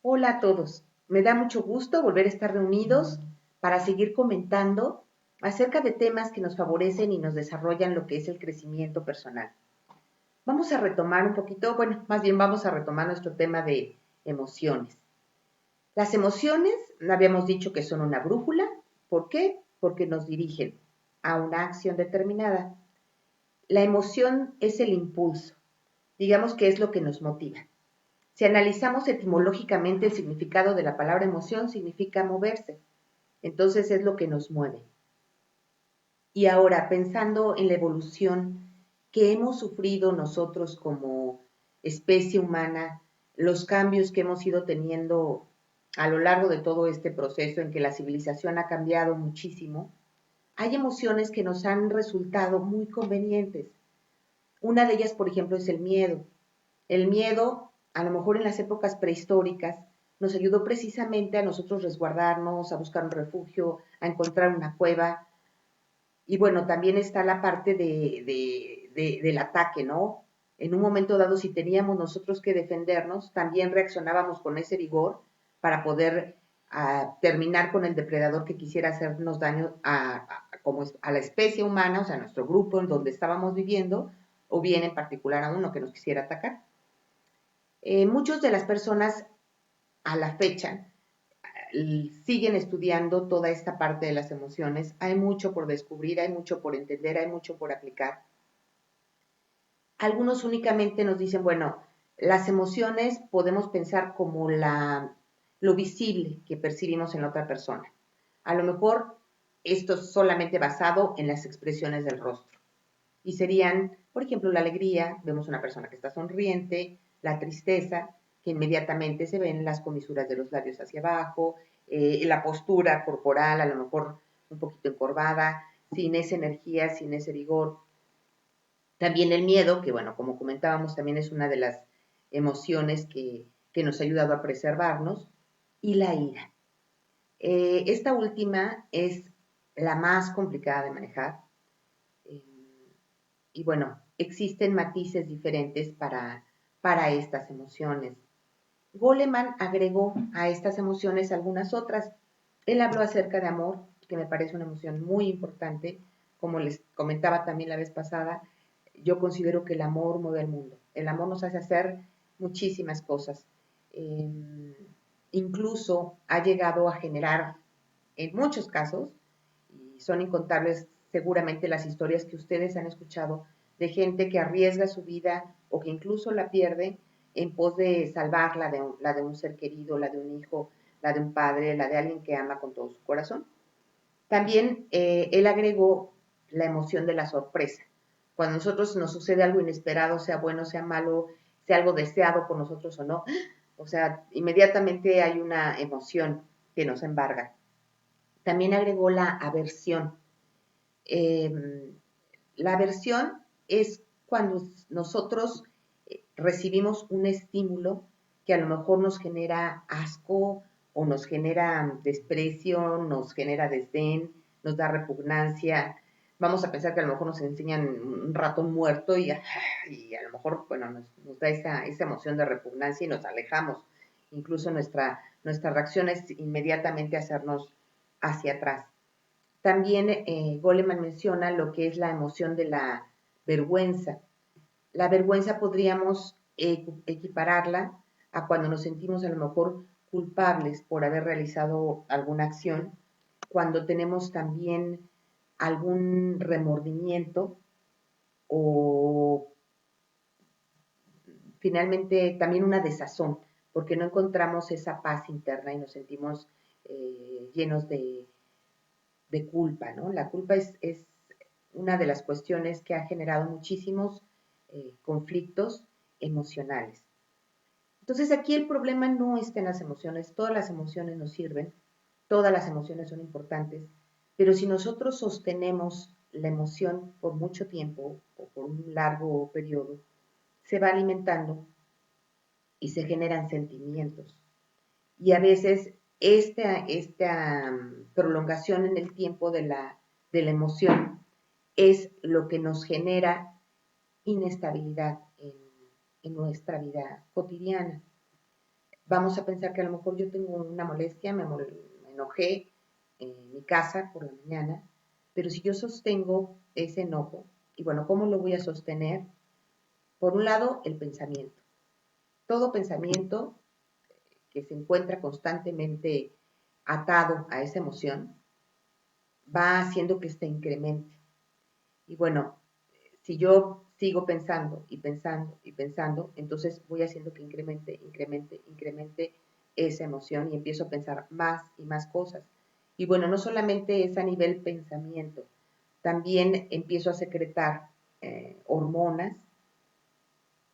Hola a todos. Me da mucho gusto volver a estar reunidos para seguir comentando acerca de temas que nos favorecen y nos desarrollan lo que es el crecimiento personal. Vamos a retomar un poquito, bueno, más bien vamos a retomar nuestro tema de emociones. Las emociones, habíamos dicho que son una brújula. ¿Por qué? Porque nos dirigen a una acción determinada. La emoción es el impulso, digamos que es lo que nos motiva. Si analizamos etimológicamente el significado de la palabra emoción, significa moverse. Entonces es lo que nos mueve. Y ahora, pensando en la evolución que hemos sufrido nosotros como especie humana, los cambios que hemos ido teniendo a lo largo de todo este proceso en que la civilización ha cambiado muchísimo, hay emociones que nos han resultado muy convenientes. Una de ellas, por ejemplo, es el miedo. El miedo, a lo mejor en las épocas prehistóricas, nos ayudó precisamente a nosotros resguardarnos, a buscar un refugio, a encontrar una cueva. Y bueno, también está la parte del ataque, ¿no? En un momento dado, si teníamos nosotros que defendernos, también reaccionábamos con ese vigor para poder terminar con el depredador que quisiera hacernos daño como a la especie humana, o sea, a nuestro grupo en donde estábamos viviendo, o bien en particular a uno que nos quisiera atacar. Muchas de las personas a la fecha siguen estudiando toda esta parte de las emociones. Hay mucho por descubrir, hay mucho por entender, hay mucho por aplicar. Algunos únicamente nos dicen, bueno, las emociones podemos pensar como lo visible que percibimos en la otra persona. A lo mejor esto es solamente basado en las expresiones del rostro. Y serían, por ejemplo, la alegría, vemos una persona que está sonriente, la tristeza, que inmediatamente se ven las comisuras de los labios hacia abajo, la postura corporal, a lo mejor un poquito encorvada, sin esa energía, sin ese vigor. También el miedo, que bueno, como comentábamos, también es una de las emociones que nos ha ayudado a preservarnos, y la ira. Esta última es la más complicada de manejar. Eh, y bueno, existen matices diferentes para estas emociones. Goleman agregó a estas emociones algunas otras. Él habló acerca de amor, que me parece una emoción muy importante. Como les comentaba también la vez pasada, yo considero que el amor mueve el mundo. El amor nos hace hacer muchísimas cosas. Eh, Incluso ha llegado a generar, en muchos casos, y son incontables seguramente las historias que ustedes han escuchado, de gente que arriesga su vida o que incluso la pierde en pos de salvar la de un ser querido, la de un hijo, la de un padre, la de alguien que ama con todo su corazón. También él agregó la emoción de la sorpresa. Cuando a nosotros nos sucede algo inesperado, sea bueno, sea malo, sea algo deseado por nosotros o no, o sea, inmediatamente hay una emoción que nos embarga. También agregó la aversión. Eh, la aversión es cuando nosotros recibimos un estímulo que a lo mejor nos genera asco o nos genera desprecio, nos genera desdén, nos da repugnancia. Vamos a pensar que a lo mejor nos enseñan un ratón muerto y a lo mejor, bueno, nos da esa emoción de repugnancia y nos alejamos. Incluso nuestra reacción es inmediatamente hacernos hacia atrás. También Goleman menciona lo que es la emoción de la vergüenza. La vergüenza podríamos equipararla a cuando nos sentimos a lo mejor culpables por haber realizado alguna acción, cuando tenemos también algún remordimiento o finalmente también una desazón, porque no encontramos esa paz interna y nos sentimos llenos de culpa, ¿no? La culpa es una de las cuestiones que ha generado muchísimos conflictos emocionales. Entonces aquí el problema no está en las emociones, todas las emociones nos sirven, todas las emociones son importantes, pero si nosotros sostenemos la emoción por mucho tiempo o por un largo periodo, se va alimentando y se generan sentimientos. Y a veces esta prolongación en el tiempo de la emoción es lo que nos genera inestabilidad en nuestra vida cotidiana. vamos a pensar que a lo mejor yo tengo una molestia, me enojé en mi casa por la mañana, pero si yo sostengo ese enojo, y bueno, ¿cómo lo voy a sostener? Por un lado, el pensamiento. Todo pensamiento que se encuentra constantemente atado a esa emoción va haciendo que se incremente. Y bueno, si yo sigo pensando y pensando y pensando, entonces voy haciendo que incremente esa emoción y empiezo a pensar más y más cosas. Y bueno, no solamente es a nivel pensamiento, también empiezo a secretar hormonas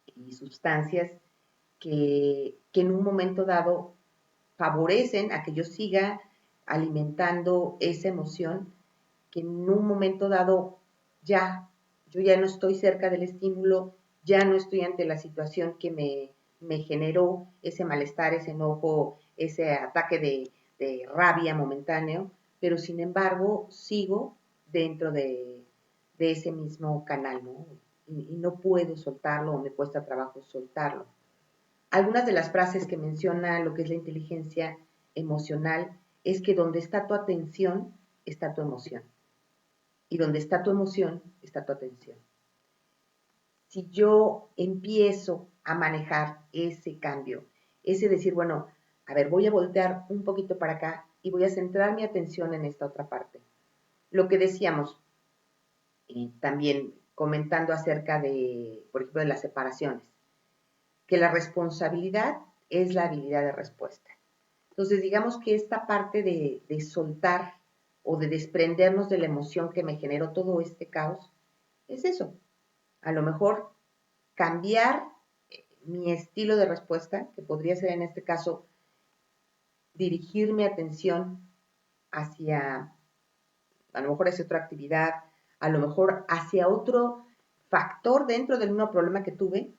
y sustancias que en un momento dado favorecen a que yo siga alimentando esa emoción que en un momento dado ya, yo ya no estoy cerca del estímulo, ya no estoy ante la situación que me generó ese malestar, ese enojo, ese ataque de rabia momentáneo, pero sin embargo sigo dentro de ese mismo canal, ¿no? Y no puedo soltarlo o me cuesta trabajo soltarlo. Algunas de las frases que menciona lo que es la inteligencia emocional es que donde está tu atención está tu emoción y donde está tu emoción está tu atención. Si yo empiezo a manejar ese cambio, ese decir, bueno, a ver, voy a voltear un poquito para acá y voy a centrar mi atención en esta otra parte. Lo que decíamos, también comentando acerca de, por ejemplo, de las separaciones, que la responsabilidad es la habilidad de respuesta. Entonces, digamos que esta parte de soltar o de desprendernos de la emoción que me generó todo este caos, es eso. A lo mejor cambiar mi estilo de respuesta, que podría ser en este caso dirigir mi atención hacia, a lo mejor hacia otra actividad, a lo mejor hacia otro factor dentro del mismo problema que tuve,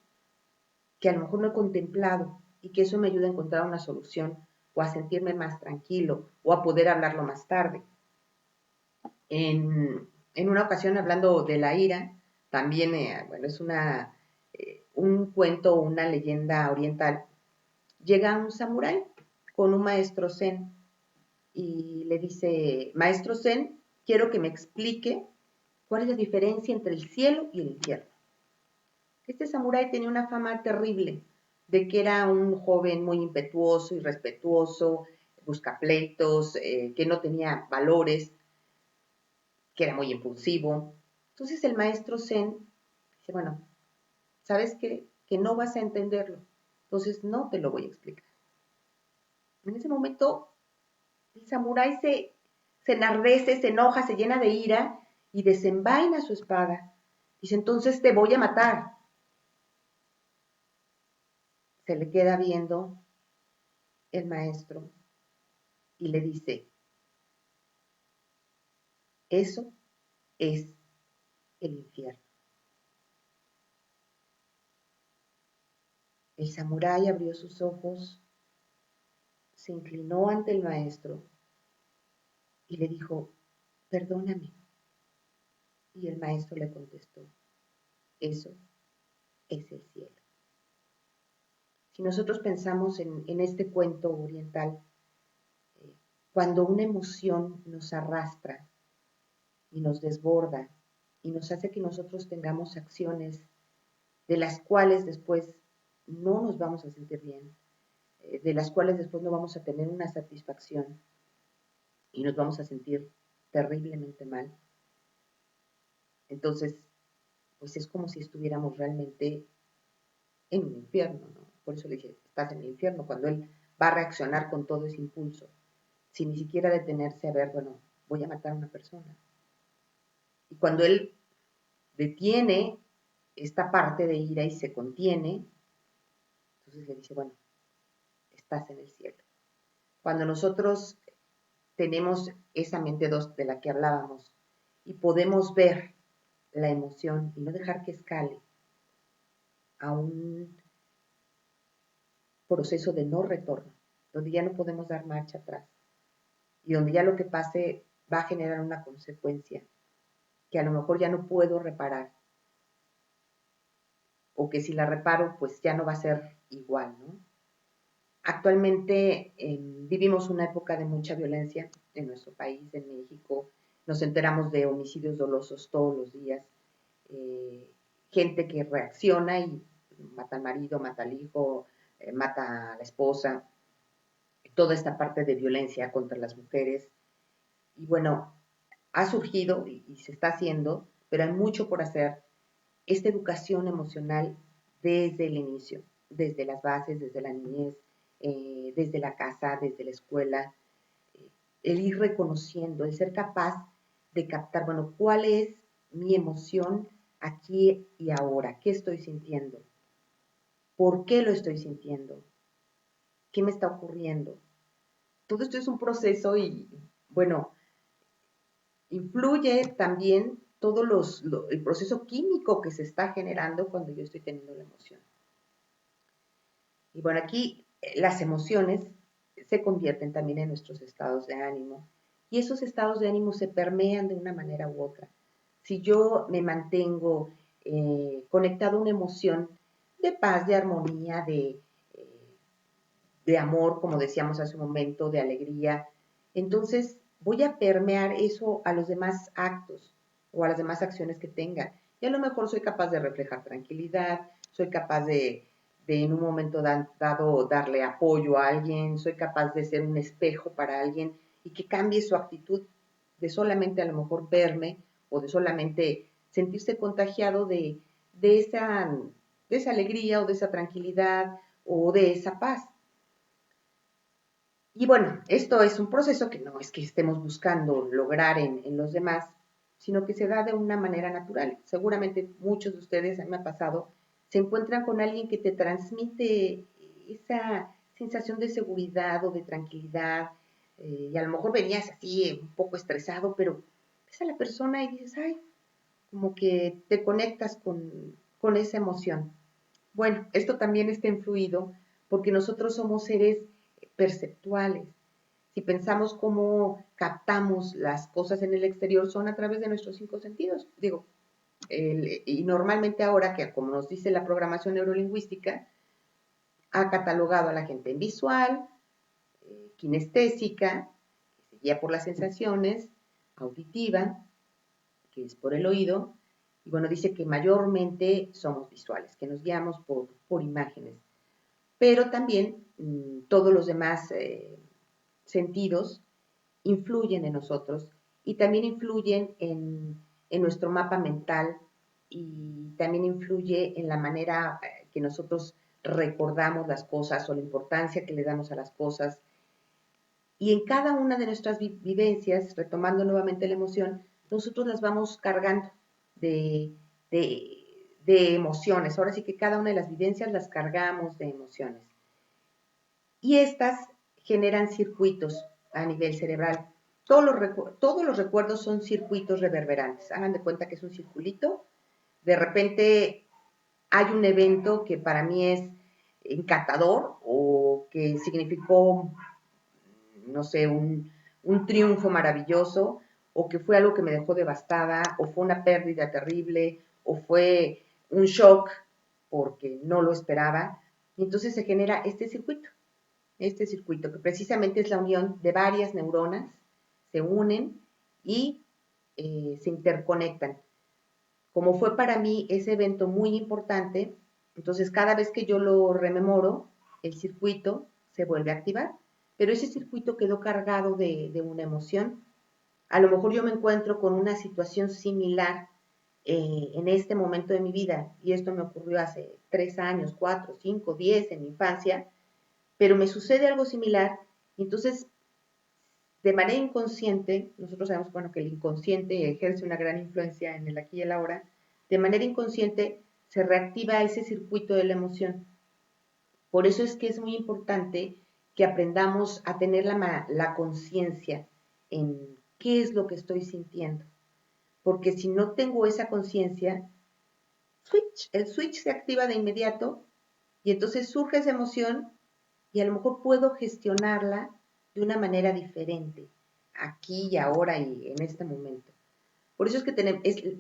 que a lo mejor no he contemplado y que eso me ayuda a encontrar una solución o a sentirme más tranquilo o a poder hablarlo más tarde. En una ocasión, hablando de la ira, también, bueno, es un cuento, una leyenda oriental, llega un samurái con un maestro zen y le dice, maestro zen, quiero que me explique cuál es la diferencia entre el cielo y el infierno. Este samurái tenía una fama terrible de que era un joven muy impetuoso, irrespetuoso, buscapleitos, que no tenía valores, que era muy impulsivo. Entonces el maestro Zen dice, bueno, ¿sabes qué? Que no vas a entenderlo. Entonces no te lo voy a explicar. En ese momento el samurái se enardece, se enoja, se llena de ira y desenvaina su espada. Dice, entonces te voy a matar. Se le queda viendo el maestro y le dice, eso es el infierno. El samurái abrió sus ojos, se inclinó ante el maestro y le dijo, perdóname. Y el maestro le contestó, eso es el cielo. Si nosotros pensamos en este cuento oriental, eh, cuando una emoción nos arrastra y nos desborda y nos hace que nosotros tengamos acciones de las cuales después no nos vamos a sentir bien, de las cuales después no vamos a tener una satisfacción y nos vamos a sentir terriblemente mal, entonces, pues es como si estuviéramos realmente en un infierno, ¿no? Por eso le dije, estás en el infierno, cuando él va a reaccionar con todo ese impulso, sin ni siquiera detenerse a ver, bueno, voy a matar a una persona. Y cuando él detiene esta parte de ira y se contiene, entonces le dice, bueno, estás en el cielo. Cuando nosotros tenemos esa mente 2 de la que hablábamos y podemos ver la emoción y no dejar que escale a un proceso de no retorno, donde ya no podemos dar marcha atrás y donde ya lo que pase va a generar una consecuencia que a lo mejor ya no puedo reparar o que si la reparo pues ya no va a ser igual, ¿no? Actualmente vivimos una época de mucha violencia en nuestro país, en México. Nos enteramos de homicidios dolosos todos los días. Eh, Gente que reacciona y mata al marido, mata al hijo, mata a la esposa. Toda esta parte de violencia contra las mujeres. Y bueno, ha surgido y se está haciendo, pero hay mucho por hacer, esta educación emocional desde el inicio, desde las bases, desde la niñez, desde la casa, desde la escuela, el ir reconociendo, el ser capaz de captar, bueno, cuál es mi emoción aquí y ahora, qué estoy sintiendo, por qué lo estoy sintiendo, qué me está ocurriendo. Todo esto es un proceso y, bueno, influye también el proceso químico que se está generando cuando yo estoy teniendo la emoción. Y bueno, aquí las emociones se convierten también en nuestros estados de ánimo y esos estados de ánimo se permean de una manera u otra. Si yo me mantengo conectado a una emoción de paz, de armonía, de amor, como decíamos hace un momento, de alegría, entonces voy a permear eso a los demás actos o a las demás acciones que tenga. Y a lo mejor soy capaz de reflejar tranquilidad, soy capaz de en un momento dado darle apoyo a alguien, soy capaz de ser un espejo para alguien y que cambie su actitud de solamente a lo mejor verme o de solamente sentirse contagiado de esa alegría o de esa tranquilidad o de esa paz. Y bueno, esto es un proceso que no es que estemos buscando lograr en los demás, sino que se da de una manera natural. Seguramente muchos de ustedes, a mí me ha pasado, se encuentran con alguien que te transmite esa sensación de seguridad o de tranquilidad, y a lo mejor venías así un poco estresado, pero ves a la persona y dices, ay, como que te conectas con esa emoción. Bueno, esto también está influido porque nosotros somos seres perceptuales. Si pensamos cómo captamos las cosas en el exterior, son a través de nuestros cinco sentidos. Digo, y normalmente ahora que, como nos dice la programación neurolingüística, ha catalogado a la gente en visual, kinestésica, que se guía por las sensaciones, auditiva, que es por el oído, y bueno, dice que mayormente somos visuales, que nos guiamos por imágenes, pero también todos los demás sentidos influyen en nosotros y también influyen en nuestro mapa mental y también influye en la manera que nosotros recordamos las cosas o la importancia que le damos a las cosas. Y en cada una de nuestras vivencias, retomando nuevamente la emoción, nosotros las vamos cargando de, de emociones. Ahora sí que cada una de las vivencias las cargamos de emociones. Y estas generan circuitos a nivel cerebral. Todos los recuerdos son circuitos reverberantes. Hagan de cuenta que es un circulito. De repente hay un evento que para mí es encantador o que significó, no sé, un triunfo maravilloso o que fue algo que me dejó devastada o fue una pérdida terrible o fue un shock porque no lo esperaba. Y entonces se genera este circuito, que precisamente es la unión de varias neuronas, se unen y se interconectan. Como fue para mí ese evento muy importante, entonces cada vez que yo lo rememoro, el circuito se vuelve a activar, pero ese circuito quedó cargado de una emoción. A lo mejor yo me encuentro con una situación similar en este momento de mi vida, y esto me ocurrió hace 3 años, 4, 5, 10 en mi infancia, pero me sucede algo similar y entonces de manera inconsciente, nosotros sabemos bueno, que el inconsciente ejerce una gran influencia en el aquí y el ahora, de manera inconsciente se reactiva ese circuito de la emoción. Por eso es que es muy importante que aprendamos a tener la conciencia en qué es lo que estoy sintiendo. Porque si no tengo esa conciencia, el switch se activa de inmediato y entonces surge esa emoción y a lo mejor puedo gestionarla de una manera diferente, aquí y ahora y en este momento. Por eso es que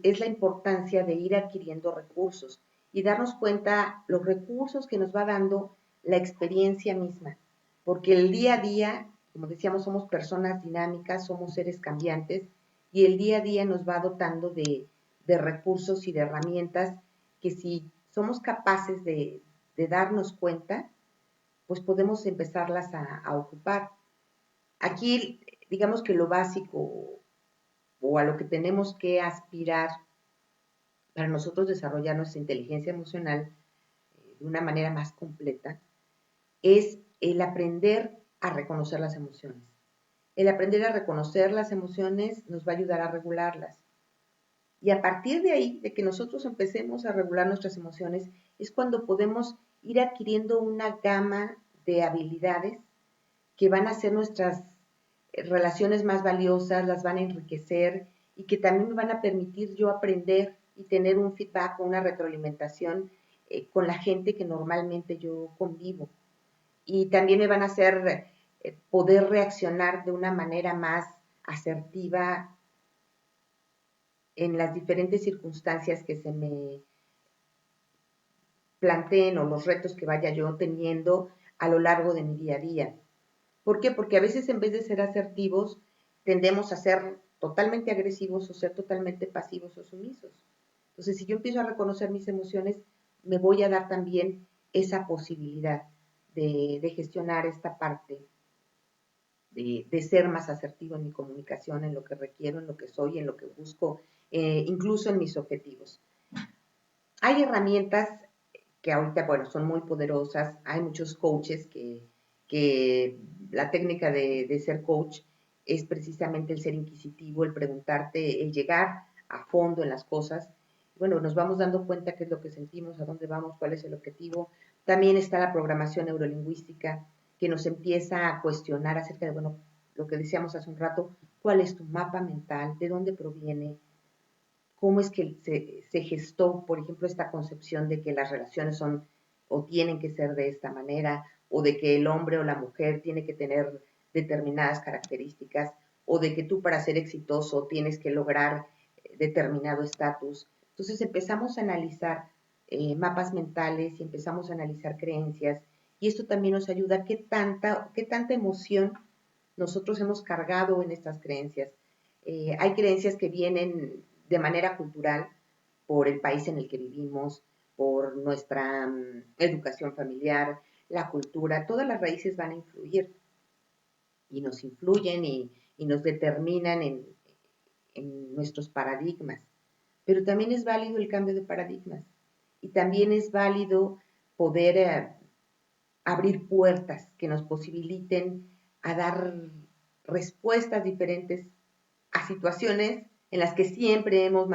es la importancia de ir adquiriendo recursos y darnos cuenta los recursos que nos va dando la experiencia misma. porque el día a día, como decíamos, somos personas dinámicas, somos seres cambiantes, y el día a día nos va dotando de recursos y de herramientas que si somos capaces de darnos cuenta, pues podemos empezarlas a ocupar. Aquí, digamos que lo básico o a lo que tenemos que aspirar para nosotros desarrollar nuestra inteligencia emocional de una manera más completa es el aprender a reconocer las emociones. El aprender a reconocer las emociones nos va a ayudar a regularlas. Y a partir de ahí, de que nosotros empecemos a regular nuestras emociones, es cuando podemos ir adquiriendo una gama de habilidades que van a hacer nuestras relaciones más valiosas, las van a enriquecer y que también me van a permitir yo aprender y tener un feedback o una retroalimentación con la gente que normalmente yo convivo. Y también me van a hacer poder reaccionar de una manera más asertiva en las diferentes circunstancias que se me planteen o los retos que vaya yo teniendo a lo largo de mi día a día. ¿Por qué? Porque a veces en vez de ser asertivos, tendemos a ser totalmente agresivos o ser totalmente pasivos o sumisos. Entonces, si yo empiezo a reconocer mis emociones, me voy a dar también esa posibilidad de gestionar esta parte, de ser más asertivo en mi comunicación, en lo que requiero, en lo que soy, en lo que busco, incluso en mis objetivos. Hay herramientas que ahorita, bueno, son muy poderosas. Hay muchos coaches que la técnica de ser coach es precisamente el ser inquisitivo, el preguntarte, el llegar a fondo en las cosas. Bueno, nos vamos dando cuenta qué es lo que sentimos, a dónde vamos, cuál es el objetivo. También está la programación neurolingüística que nos empieza a cuestionar acerca de, bueno, lo que decíamos hace un rato, cuál es tu mapa mental, de dónde proviene, cómo es que se gestó, por ejemplo, esta concepción de que las relaciones son o tienen que ser de esta manera, o de que el hombre o la mujer tiene que tener determinadas características, o de que tú para ser exitoso tienes que lograr determinado estatus. Entonces empezamos a analizar mapas mentales y empezamos a analizar creencias, y esto también nos ayuda a qué tanta emoción nosotros hemos cargado en estas creencias. Hay creencias que vienen de manera cultural por el país en el que vivimos, por nuestra educación familiar, la cultura, todas las raíces van a influir y nos influyen y nos determinan en nuestros paradigmas. Pero también es válido el cambio de paradigmas y también es válido poder abrir puertas que nos posibiliten a dar respuestas diferentes a situaciones en las que siempre nos hemos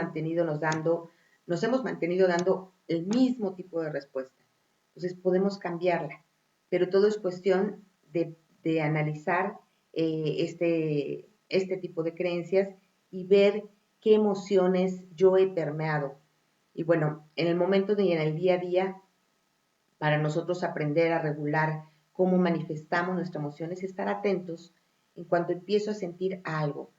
mantenido dando el mismo tipo de respuesta. Entonces podemos cambiarla, pero todo es cuestión de analizar este tipo de creencias y ver qué emociones yo he permeado. Y bueno, en el momento y en el día a día, para nosotros aprender a regular cómo manifestamos nuestras emociones, estar atentos en cuanto empiezo a sentir algo.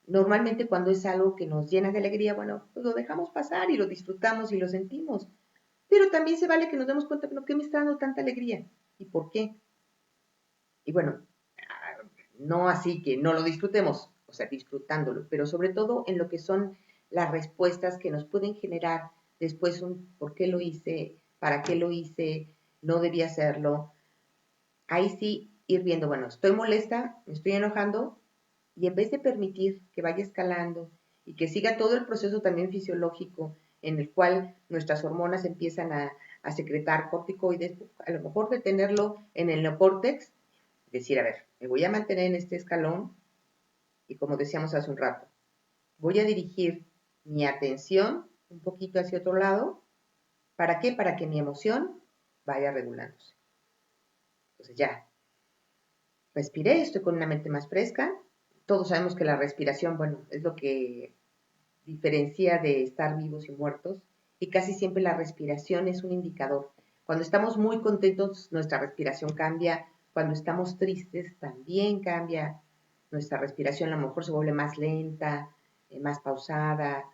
Normalmente cuando es algo que nos llena de alegría, bueno, pues lo dejamos pasar y lo disfrutamos y lo sentimos. Pero también se vale que nos demos cuenta, ¿por qué me está dando tanta alegría? ¿Y por qué? Y bueno, no así que no lo disfrutemos, o sea, disfrutándolo, pero sobre todo en lo que son las respuestas que nos pueden generar después un por qué lo hice, para qué lo hice, no debía hacerlo. Ahí sí ir viendo, bueno, estoy molesta, me estoy enojando, y en vez de permitir que vaya escalando y que siga todo el proceso también fisiológico en el cual nuestras hormonas empiezan a secretar corticoides, a lo mejor detenerlo en el neocórtex, decir, a ver, me voy a mantener en este escalón y como decíamos hace un rato, voy a dirigir mi atención un poquito hacia otro lado. ¿Para qué? Para que mi emoción vaya regulándose. Entonces ya, respiré, estoy con una mente más fresca. Todos sabemos que la respiración, bueno, es lo que diferencia de estar vivos y muertos, y casi siempre la respiración es un indicador. Cuando estamos muy contentos, nuestra respiración cambia. Cuando estamos tristes, también cambia nuestra respiración. A lo mejor se vuelve más lenta, más pausada.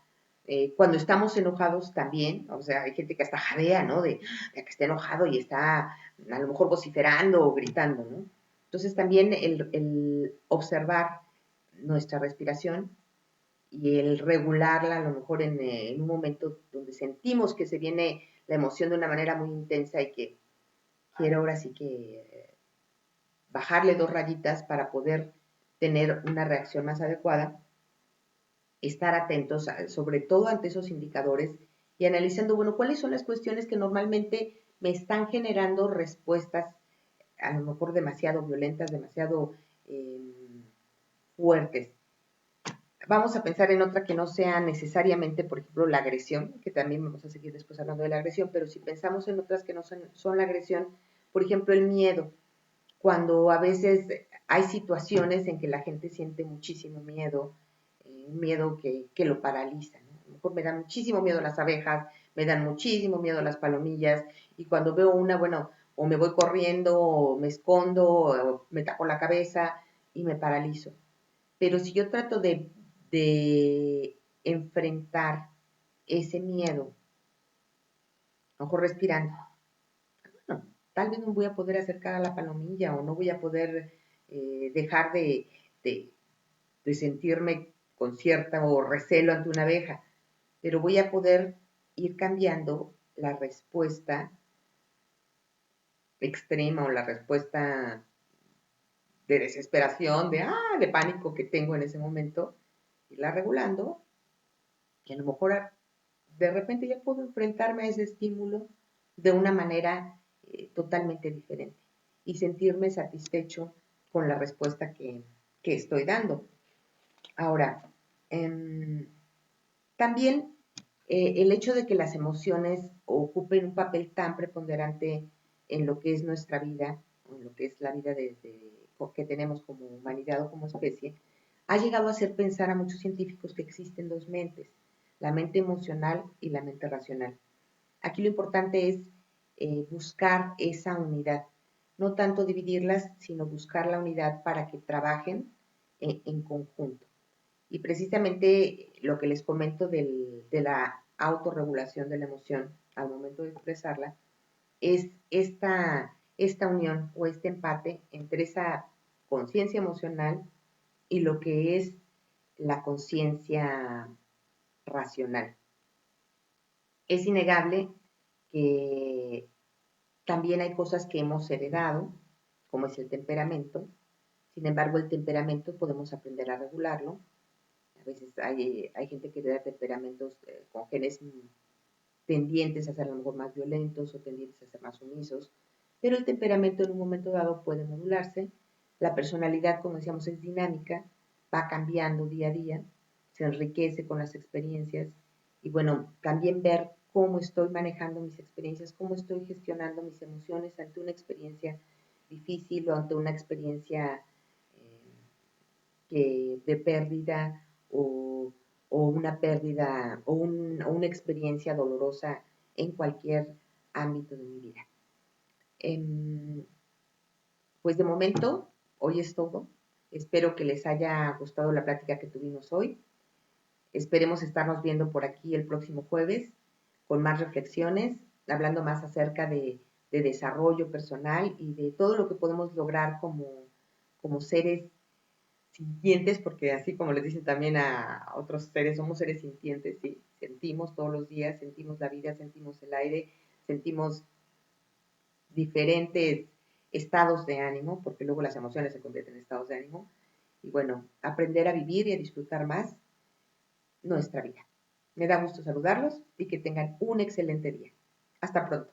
Cuando estamos enojados también, o sea, hay gente que hasta jadea, ¿no? De que está enojado y está a lo mejor vociferando o gritando, ¿no? Entonces también el observar nuestra respiración y el regularla a lo mejor en un momento donde sentimos que se viene la emoción de una manera muy intensa y que quiero ahora sí que bajarle 2 rayitas para poder tener una reacción más adecuada, estar atentos sobre todo ante esos indicadores y analizando, bueno, cuáles son las cuestiones que normalmente me están generando respuestas a lo mejor demasiado violentas, demasiado eh, fuertes. Vamos a pensar en otra que no sea necesariamente, por ejemplo, la agresión, que también vamos a seguir después hablando de la agresión, pero si pensamos en otras que no son la agresión, por ejemplo, el miedo, cuando a veces hay situaciones en que la gente siente muchísimo miedo, un miedo que lo paraliza, ¿no? A lo mejor me dan muchísimo miedo las abejas, me dan muchísimo miedo las palomillas, y cuando veo una, bueno, o me voy corriendo, o me escondo, o me tapo la cabeza y me paralizo. Pero si yo trato de enfrentar ese miedo, a lo mejor respirando, bueno, tal vez no voy a poder acercar a la palomilla o no voy a poder dejar de, de sentirme con cierta o recelo ante una abeja, pero voy a poder ir cambiando la respuesta extrema o la respuesta de desesperación, de pánico que tengo en ese momento, irla regulando y a lo mejor de repente ya puedo enfrentarme a ese estímulo de una manera totalmente diferente y sentirme satisfecho con la respuesta que estoy dando. Ahora, eh, también el hecho de que las emociones ocupen un papel tan preponderante en lo que es nuestra vida, en lo que es la vida que tenemos como humanidad o como especie, ha llegado a hacer pensar a muchos científicos que existen 2 mentes, la mente emocional y la mente racional. Aquí lo importante es buscar esa unidad, no tanto dividirlas, sino buscar la unidad para que trabajen en conjunto. Y precisamente lo que les comento de la autorregulación de la emoción al momento de expresarla es esta unión o este empate entre esa conciencia emocional y lo que es la conciencia racional. Es innegable que también hay cosas que hemos heredado, como es el temperamento. Sin embargo, el temperamento podemos aprender a regularlo. A veces hay gente que hereda temperamentos con genes tendientes a ser a lo mejor más violentos o tendientes a ser más sumisos, pero el temperamento en un momento dado puede modularse. La personalidad, como decíamos, es dinámica, va cambiando día a día, se enriquece con las experiencias y bueno, también ver cómo estoy manejando mis experiencias, cómo estoy gestionando mis emociones ante una experiencia difícil o ante una experiencia de pérdida o, o una pérdida o una experiencia dolorosa en cualquier ámbito de mi vida. Pues de momento, hoy es todo. Espero que les haya gustado la plática que tuvimos hoy. Esperemos estarnos viendo por aquí el próximo jueves con más reflexiones, hablando más acerca de desarrollo personal y de todo lo que podemos lograr como seres sintientes, porque así como les dicen también a otros seres, somos seres sintientes, ¿sí? Sentimos todos los días, sentimos la vida, sentimos el aire, sentimos diferentes estados de ánimo, porque luego las emociones se convierten en estados de ánimo, y bueno, aprender a vivir y a disfrutar más nuestra vida. Me da gusto saludarlos y que tengan un excelente día. Hasta pronto.